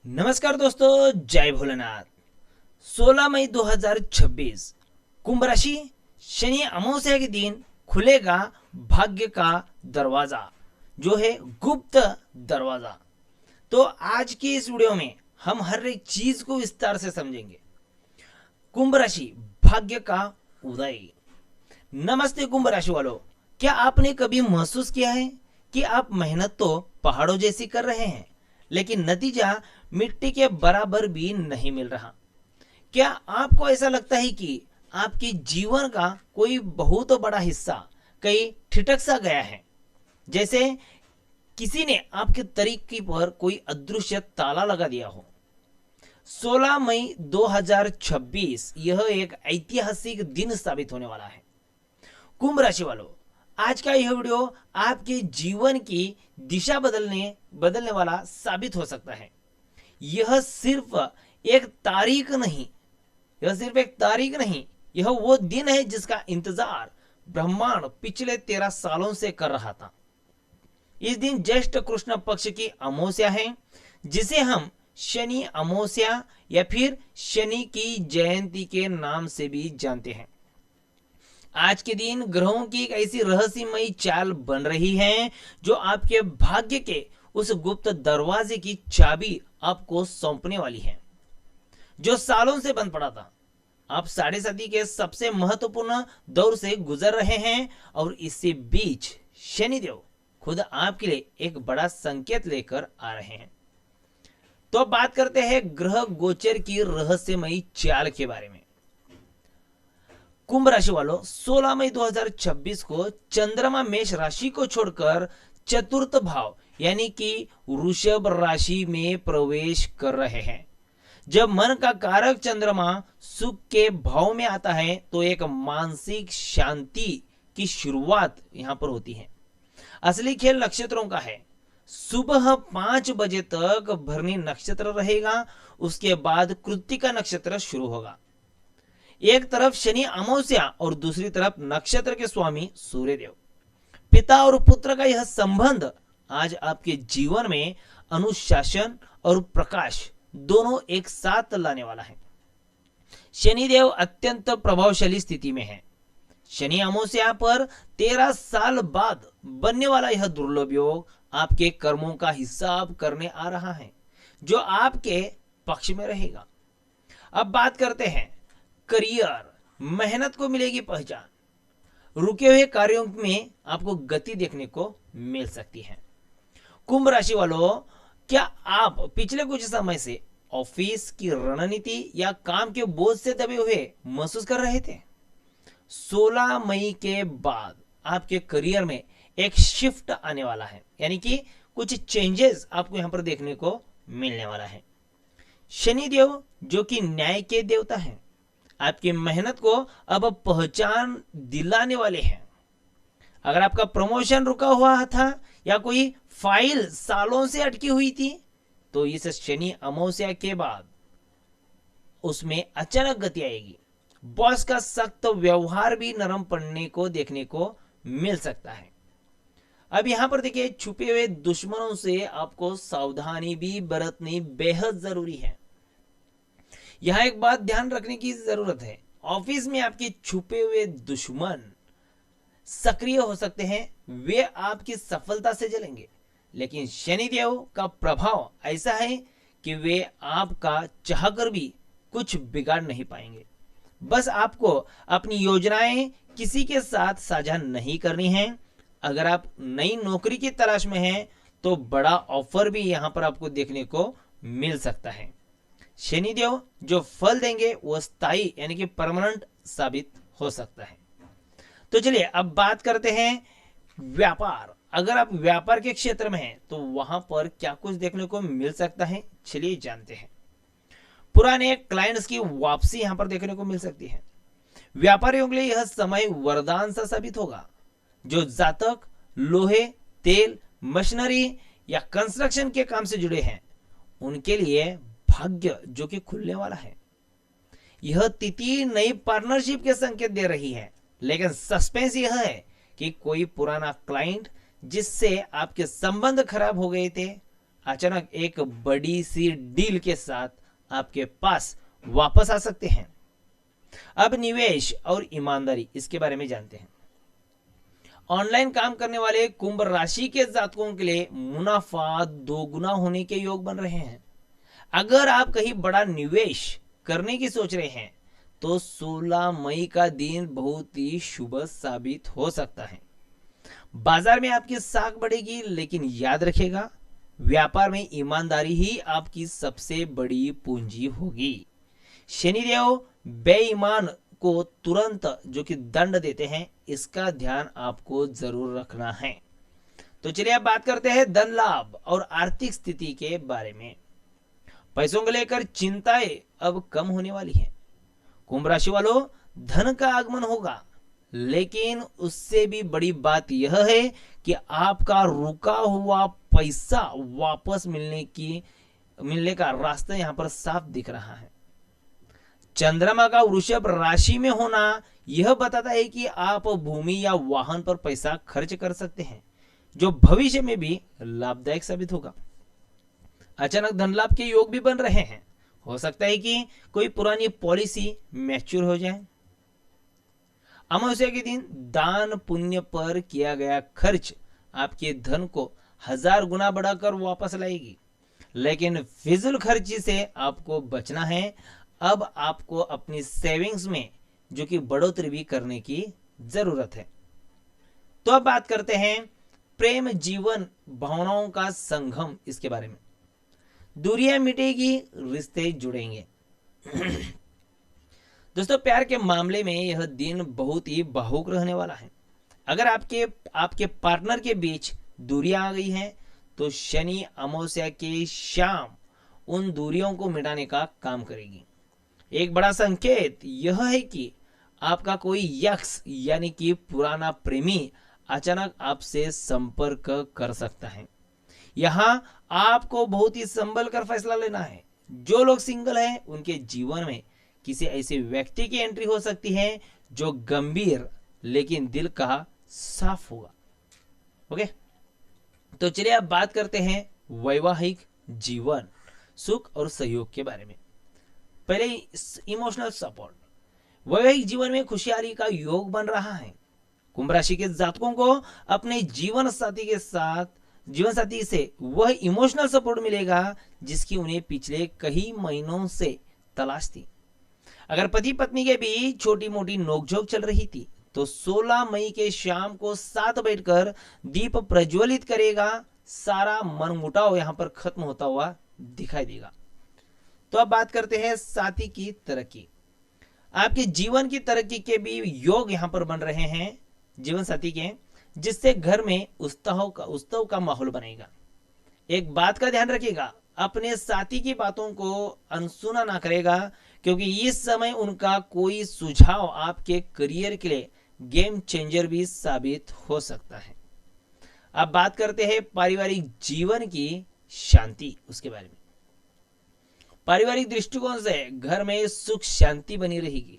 नमस्कार दोस्तों, जय भोलेनाथ। 16 मई 2026 कुंभ राशि, शनि अमावस्या के दिन खुलेगा भाग्य का दरवाजा, जो है गुप्त दरवाजा। तो आज की इस वीडियो में हम हर एक चीज को विस्तार से समझेंगे। कुंभ राशि, भाग्य का उदय। नमस्ते कुंभ राशि वालों, क्या आपने कभी महसूस किया है कि आप मेहनत तो पहाड़ों जैसी कर रहे हैं, लेकिन नतीजा मिट्टी के बराबर भी नहीं मिल रहा? क्या आपको ऐसा लगता है कि आपके जीवन का कोई बहुत बड़ा हिस्सा कहीं ठिठक सा गया है, जैसे किसी ने आपके तरीके पर कोई अदृश्य ताला लगा दिया हो? 16 मई 2026 यह एक ऐतिहासिक दिन साबित होने वाला है। कुंभ राशि वालों, आज का यह वीडियो आपके जीवन की दिशा बदलने वाला साबित हो सकता है। यह सिर्फ एक तारीख नहीं, यह वो दिन है जिसका इंतजार ब्रह्मांड पिछले 13 सालों से कर रहा था। इस दिन ज्येष्ठ कृष्ण पक्ष की अमावस्या है, जिसे हम शनि अमावस्या या फिर शनि की जयंती के नाम से भी जानते हैं। आज के दिन ग्रहों की एक ऐसी रहस्यमयी चाल बन रही है जो आपके भाग्य के उस गुप्त दरवाजे की चाबी आपको सौंपने वाली है, जो सालों से बंद पड़ा था। आप 7.5 के सबसे महत्वपूर्ण दौर से गुजर रहे हैं और इसी बीच शनिदेव खुद आपके लिए एक बड़ा संकेत लेकर आ रहे हैं। तो बात करते हैं ग्रह गोचर की रहस्यमयी चाल के बारे में। कुंभ राशि वालों, 16 मई 2026 को चंद्रमा मेष राशि को छोड़कर चतुर्थ भाव यानी कि वृषभ राशि में प्रवेश कर रहे हैं। जब मन का कारक चंद्रमा सुख के भाव में आता है तो एक मानसिक शांति की शुरुआत यहां पर होती है। असली खेल नक्षत्रों का है। सुबह 5 बजे तक भरणी नक्षत्र रहेगा, उसके बाद कृत्तिका नक्षत्र शुरू होगा। एक तरफ शनि अमावस्या और दूसरी तरफ नक्षत्र के स्वामी सूर्यदेव। पिता और पुत्र का यह संबंध आज आपके जीवन में अनुशासन और प्रकाश दोनों एक साथ लाने वाला है। शनिदेव अत्यंत प्रभावशाली स्थिति में है। शनि अमावस्या पर 13 साल बाद बनने वाला यह दुर्लभ योग आपके कर्मों का हिसाब करने आ रहा है, जो आपके पक्ष में रहेगा। अब बात करते हैं करियर। मेहनत को मिलेगी पहचान। रुके हुए कार्यों में आपको गति देखने को मिल सकती है। कुंभ राशि वालों, क्या आप पिछले कुछ समय से ऑफिस की रणनीति या काम के बोझ से दबे हुए महसूस कर रहे थे? 16 मई के बाद आपके करियर में एक शिफ्ट आने वाला है, यानी कि कुछ चेंजेस आपको यहां पर देखने को मिलने वाला है। शनिदेव जो कि न्याय के देवता हैं, आपकी मेहनत को अब पहचान दिलाने वाले हैं। अगर आपका प्रमोशन रुका हुआ था या कोई फाइल सालों से अटकी हुई थी, तो इस शनि अमावस्या के बाद उसमें अचानक गति आएगी। बॉस का सख्त व्यवहार भी नरम पड़ने को देखने को मिल सकता है। अब यहां पर देखिए, छुपे हुए दुश्मनों से आपको सावधानी भी बरतनी बेहद जरूरी है। यहां एक बात ध्यान रखने की जरूरत है। ऑफिस में आपके छुपे हुए दुश्मन सक्रिय हो सकते हैं, वे आपकी सफलता से जलेंगे, लेकिन शनिदेव का प्रभाव ऐसा है कि वे आपका चाहकर भी कुछ बिगाड़ नहीं पाएंगे। बस आपको अपनी योजनाएं किसी के साथ साझा नहीं करनी है। अगर आप नई नौकरी की तलाश में हैं तो बड़ा ऑफर भी यहां पर आपको देखने को मिल सकता है। शनिदेव जो फल देंगे वो स्थायी यानी कि परमानेंट साबित हो सकता है। तो चलिए अब बात करते हैं व्यापार। अगर आप व्यापार के क्षेत्र में हैं तो वहां पर क्या कुछ देखने को मिल सकता है, चलिए जानते हैं। पुराने क्लाइंट्स की वापसी यहां पर देखने को मिल सकती है। व्यापारियों के लिए यह समय वरदान सा साबित होगा। जो जातक लोहे, तेल, मशीनरी या कंस्ट्रक्शन के काम से जुड़े हैं, उनके लिए भाग्य जो कि खुलने वाला है। यह तिथि नई पार्टनरशिप के संकेत दे रही है, लेकिन सस्पेंस यह है कि कोई पुराना क्लाइंट जिससे आपके संबंध खराब हो गए थे, अचानक एक बड़ी सी डील के साथ आपके पास वापस आ सकते हैं। अब निवेश और ईमानदारी, इसके बारे में जानते हैं। ऑनलाइन काम करने वाले कुंभ राशि के जातकों के लिए मुनाफा दोगुना होने के योग बन रहे हैं। अगर आप कहीं बड़ा निवेश करने की सोच रहे हैं तो 16 मई का दिन बहुत ही शुभ साबित हो सकता है। बाजार में आपकी साख बढ़ेगी, लेकिन याद रखिएगा व्यापार में ईमानदारी ही आपकी सबसे बड़ी पूंजी होगी। शनिदेव बेईमान को तुरंत जो कि दंड देते हैं, इसका ध्यान आपको जरूर रखना है। तो चलिए अब बात करते हैं धन लाभ और आर्थिक स्थिति के बारे में। पैसों को लेकर चिंताएं अब कम होने वाली हैं। कुंभ राशि वालों, धन का आगमन होगा, लेकिन उससे भी बड़ी बात यह है कि आपका रुका हुआ पैसा वापस मिलने का रास्ता यहां पर साफ दिख रहा है। चंद्रमा का वृषभ राशि में होना यह बताता है कि आप भूमि या वाहन पर पैसा खर्च कर सकते हैं, जो भविष्य में भी लाभदायक साबित होगा। अचानक धन लाभ के योग भी बन रहे हैं। हो सकता है कि कोई पुरानी पॉलिसी मैच्योर हो जाए। अमावस्या के दिन दान पुण्य पर किया गया खर्च आपके धन को 1000 गुना बढ़ाकर वापस लाएगी, लेकिन फिजूल खर्ची से आपको बचना है। अब आपको अपनी सेविंग्स में जो कि बढ़ोतरी भी करने की जरूरत है। तो अब बात करते हैं प्रेम जीवन भावनाओं का संगम, इसके बारे में। दूरियां मिटेगी, रिश्ते जुड़ेंगे। दोस्तों, प्यार के मामले में यह दिन बहुत ही भावुक रहने वाला है। अगर आपके पार्टनर के बीच दूरियां आ गई हैं तो शनि अमावस्या के शाम उन दूरियों को मिटाने का काम करेगी। एक बड़ा संकेत यह है कि आपका कोई यक्ष यानी कि पुराना प्रेमी अचानक आपसे संपर्क कर सकता है। यहां आपको बहुत ही संभल कर फैसला लेना है। जो लोग सिंगल हैं उनके जीवन में किसी ऐसे व्यक्ति की एंट्री हो सकती है जो गंभीर लेकिन दिल का साफ होगा। ओके, तो चलिए अब बात करते हैं वैवाहिक जीवन, सुख और सहयोग के बारे में। पहले इमोशनल सपोर्ट। वैवाहिक जीवन में खुशहाली का योग बन रहा है। कुंभ राशि के जातकों को अपने जीवन साथी से वह इमोशनल सपोर्ट मिलेगा जिसकी उन्हें पिछले कई महीनों से तलाश थी। अगर पति पत्नी के बीच छोटी मोटी नोकझोंक चल रही थी तो 16 मई के शाम को साथ बैठकर दीप प्रज्वलित करेगा, सारा मनमुटाव यहां पर खत्म होता हुआ दिखाई देगा। तो अब बात करते हैं साथी की तरक्की। आपके जीवन की तरक्की के भी योग यहां पर बन रहे हैं जीवन साथी के, जिससे घर में उत्सव का माहौल बनेगा। एक बात का ध्यान रखिएगा, अपने साथी की बातों को अनसुना ना करेगा, क्योंकि इस समय उनका कोई सुझाव आपके करियर के लिए गेम चेंजर भी साबित हो सकता है। अब बात करते हैं पारिवारिक जीवन की शांति, उसके बारे में। पारिवारिक दृष्टिकोण से घर में सुख शांति बनी रहेगी।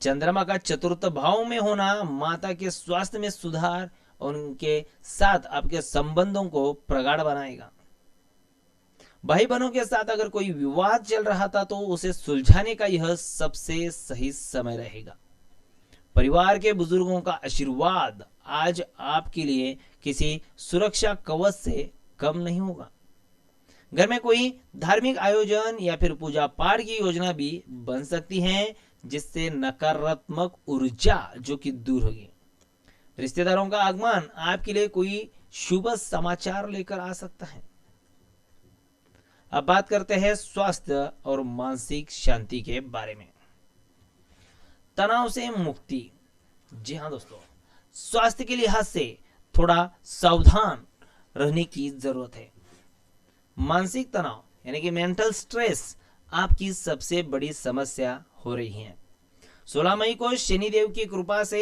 चंद्रमा का चतुर्थ भाव में होना माता के स्वास्थ्य में सुधार और उनके साथ आपके संबंधों को प्रगाढ़ बनाएगा। भाई बहनों के साथ अगर कोई विवाद चल रहा था तो उसे सुलझाने का यह सबसे सही समय रहेगा। परिवार के बुजुर्गों का आशीर्वाद आज आपके लिए किसी सुरक्षा कवच से कम नहीं होगा। घर में कोई धार्मिक आयोजन या फिर पूजा पाठ की योजना भी बन सकती है, जिससे नकारात्मक ऊर्जा जो कि दूर होगी। रिश्तेदारों का आगमन आपके लिए कोई शुभ समाचार लेकर आ सकता है। अब बात करते हैं स्वास्थ्य और मानसिक शांति के बारे में। तनाव से मुक्ति। जी हाँ दोस्तों, स्वास्थ्य के लिहाज से थोड़ा सावधान रहने की जरूरत है। मानसिक तनाव यानी कि मेंटल स्ट्रेस आपकी सबसे बड़ी समस्या हो रही है। 16 मई को शनिदेव की कृपा से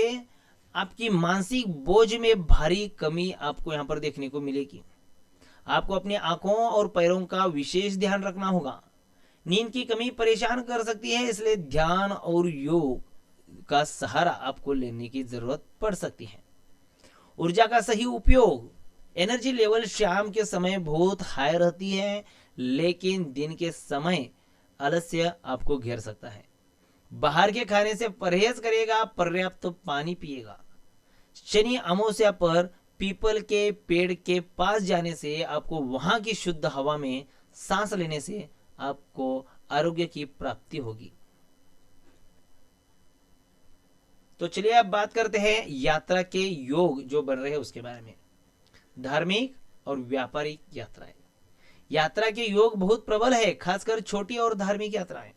आपकी मानसिक बोझ में भारी कमी आपको यहां पर देखने को मिलेगी। आपको अपनी आंखों और पैरों का विशेष ध्यान रखना होगा। नींद की कमी परेशान कर सकती है, इसलिए ध्यान और योग का सहारा आपको लेने की जरूरत पड़ सकती है। ऊर्जा का सही उपयोग एनर्जी लेवल शाम के समय बहुत हाई रहती है, लेकिन दिन के समय आलस्य आपको घेर सकता है। बाहर के खाने से परहेज करेगा, पर्याप्त पानी पिएगा। शनि अमावस्या पर पीपल के पेड़ के पास जाने से, आपको वहां की शुद्ध हवा में सांस लेने से आपको आरोग्य की प्राप्ति होगी। तो चलिए अब बात करते हैं यात्रा के योग जो बन रहे हैं उसके बारे में। धार्मिक और व्यापारिक यात्राएं। यात्रा के योग बहुत प्रबल है, खासकर छोटी और धार्मिक यात्राएं।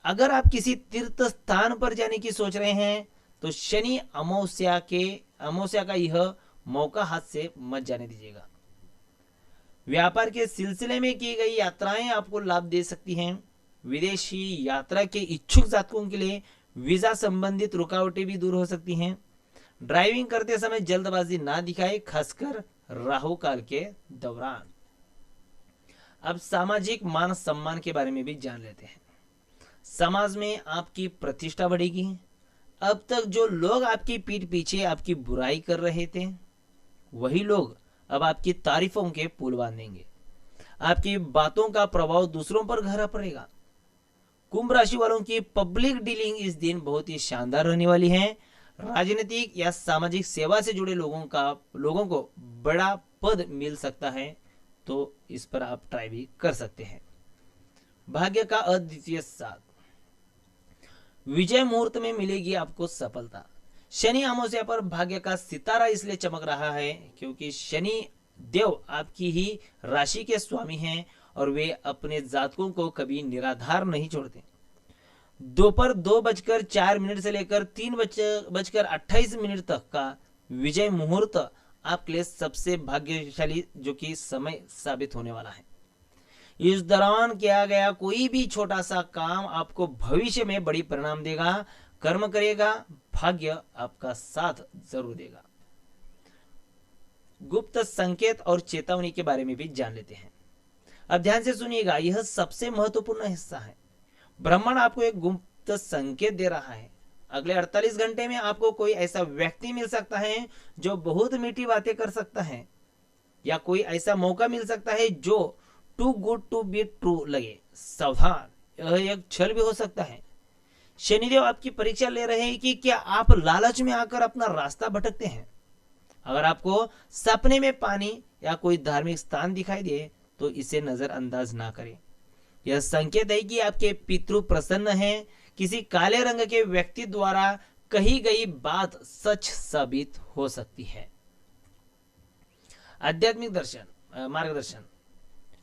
अगर आप किसी तीर्थ स्थान पर जाने की सोच रहे हैं तो शनि अमावस्या का यह मौका हाथ से मत जाने दीजिएगा। व्यापार के सिलसिले में की गई यात्राएं आपको लाभ दे सकती हैं। विदेशी यात्रा के इच्छुक जातकों के लिए वीजा संबंधित रुकावटें भी दूर हो सकती हैं। ड्राइविंग करते समय जल्दबाजी ना दिखाए, खासकर राहु काल के दौरान। अब सामाजिक मान सम्मान के बारे में भी जान लेते हैं। समाज में आपकी प्रतिष्ठा बढ़ेगी। अब तक जो लोग आपकी पीठ पीछे आपकी बुराई कर रहे थे, वही लोग अब आपकी तारीफों के पुल बांधेंगे। आपकी बातों का प्रभाव दूसरों पर गहरा पड़ेगा। कुंभ राशि वालों की पब्लिक डीलिंग इस दिन बहुत ही शानदार रहने वाली है। राजनीतिक या सामाजिक सेवा से जुड़े लोगों को बड़ा पद मिल सकता है, तो इस पर आप ट्राई भी कर सकते हैं। भाग्य का अद्वितीय साथ। विजय मुहूर्त में मिलेगी आपको सफलता। शनि अमावस्या पर भाग्य का सितारा इसलिए चमक रहा है क्योंकि शनि देव आपकी ही राशि के स्वामी हैं और वे अपने जातकों को कभी निराधार नहीं छोड़ते। दोपहर 2:04 से लेकर 3:28 तक का विजय मुहूर्त आपके लिए सबसे भाग्यशाली जो कि समय साबित होने वाला है। इस दौरान किया गया कोई भी छोटा सा काम आपको भविष्य में बड़ी परिणाम देगा। कर्म करेगा, भाग्य आपका साथ जरूर देगा। गुप्त संकेत और चेतावनी के बारे में भी जान लेते हैं। अब ध्यान से सुनिएगा, यह सबसे महत्वपूर्ण हिस्सा है। ब्रह्मांड आपको एक गुप्त संकेत दे रहा है। अगले 48 घंटे में आपको कोई ऐसा व्यक्ति मिल सकता है जो बहुत मीठी बातें कर सकता है, या कोई ऐसा मौका मिल सकता है जो too good to be true लगे। सावधान, यह एक छल भी हो सकता है। शनिदेव आपकी परीक्षा ले रहे हैं कि क्या आप लालच में आकर अपना रास्ता भटकते हैं। अगर आपको सपने में पानी या कोई धार्मिक स्थान दिखाई दे तो इसे नजरअंदाज ना करें। यह संकेत है कि आपके पितृ प्रसन्न हैं। किसी काले रंग के व्यक्ति द्वारा कही गई बात सच साबित हो सकती है। आध्यात्मिक मार्गदर्शन।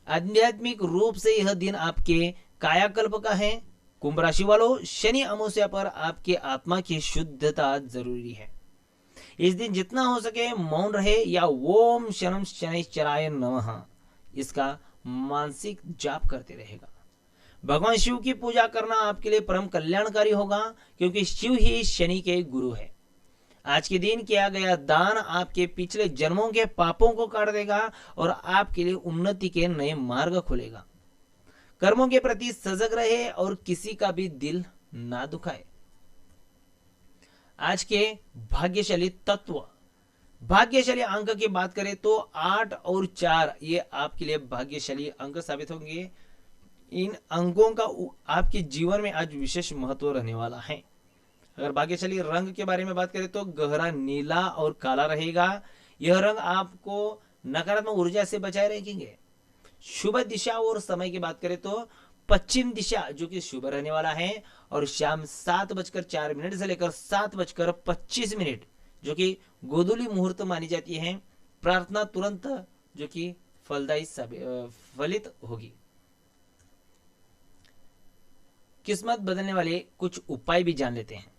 आध्यात्मिक रूप से यह दिन आपके कायाकल्प का है। कुंभ राशि वालों, शनि अमावस्या पर आपके आत्मा की शुद्धता जरूरी है। इस दिन जितना हो सके मौन रहे या ओम शनम शनैश्चराय नमः इसका मानसिक जाप करते रहेगा। भगवान शिव की पूजा करना आपके लिए परम कल्याणकारी होगा क्योंकि शिव ही शनि के गुरु है। आज के दिन किया गया दान आपके पिछले जन्मों के पापों को काट देगा और आपके लिए उन्नति के नए मार्ग खुलेगा। कर्मों के प्रति सजग रहे और किसी का भी दिल ना दुखाए। आज के भाग्यशाली तत्व, भाग्यशाली अंक की बात करें तो 8 और 4 ये आपके लिए भाग्यशाली अंक साबित होंगे। इन अंकों का आपके जीवन में आज विशेष महत्व रहने वाला है। अगर भाग्यशाली रंग के बारे में बात करें तो गहरा नीला और काला रहेगा। यह रंग आपको नकारात्मक ऊर्जा से बचाए रखेंगे। शुभ दिशा और समय की बात करें तो पश्चिम दिशा जो कि शुभ रहने वाला है और शाम 7:04 से लेकर 7:25 जो कि गोधूली मुहूर्त मानी जाती है। प्रार्थना तुरंत जो कि फलदायी फलित होगी। किस्मत बदलने वाले कुछ उपाय भी जान लेते हैं।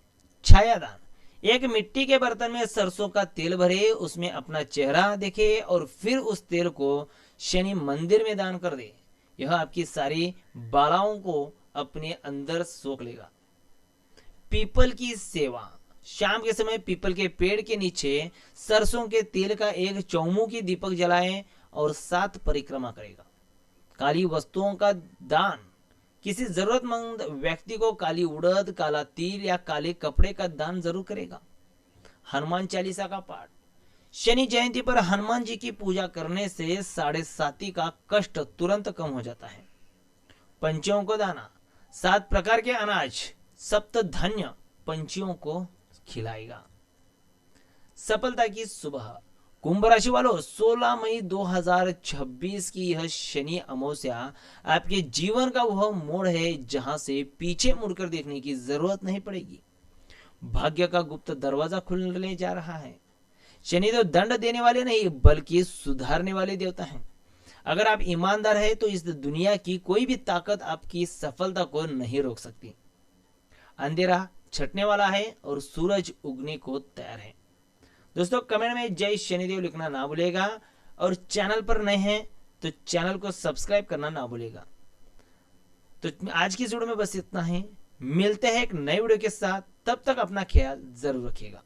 छायादान। एक मिट्टी के बर्तन में सरसों का तेल भरे, उसमें अपना चेहरा देखे और फिर उस तेल को शनि मंदिर में दान कर दे। यह आपकी सारी बालाओं को अपने अंदर सोख लेगा। पीपल की सेवा। शाम के समय पीपल के पेड़ के नीचे सरसों के तेल का एक चौमुखी दीपक जलाएं और 7 परिक्रमा करेगा। काली वस्तुओं का दान। किसी जरूरतमंद व्यक्ति को काली उड़द, काला तिल या काले कपड़े का दान जरूर करेगा। हनुमान चालीसा का पाठ। शनि जयंती पर हनुमान जी की पूजा करने से साढ़े साती का कष्ट तुरंत कम हो जाता है। पंछियों को दाना, 7 प्रकार के अनाज, सप्त धन्य पंछियों को खिलाएगा। सफलता की सुबह। कुंभ राशि वालों, 16 मई 2026 की यह शनि अमावस्या आपके जीवन का वह मोड़ है जहां से पीछे मुड़कर देखने की जरूरत नहीं पड़ेगी। भाग्य का गुप्त दरवाजा खुलने जा रहा है। शनि तो दंड देने वाले नहीं बल्कि सुधारने वाले देवता हैं। अगर आप ईमानदार हैं तो इस दुनिया की कोई भी ताकत आपकी सफलता को नहीं रोक सकती। अंधेरा छटने वाला है और सूरज उगने को तैयार है। दोस्तों कमेंट में जय शनिदेव लिखना ना भूलेगा और चैनल पर नए हैं तो चैनल को सब्सक्राइब करना ना भूलेगा। तो आज की वीडियो में बस इतना ही। मिलते हैं एक नए वीडियो के साथ, तब तक अपना ख्याल जरूर रखिएगा।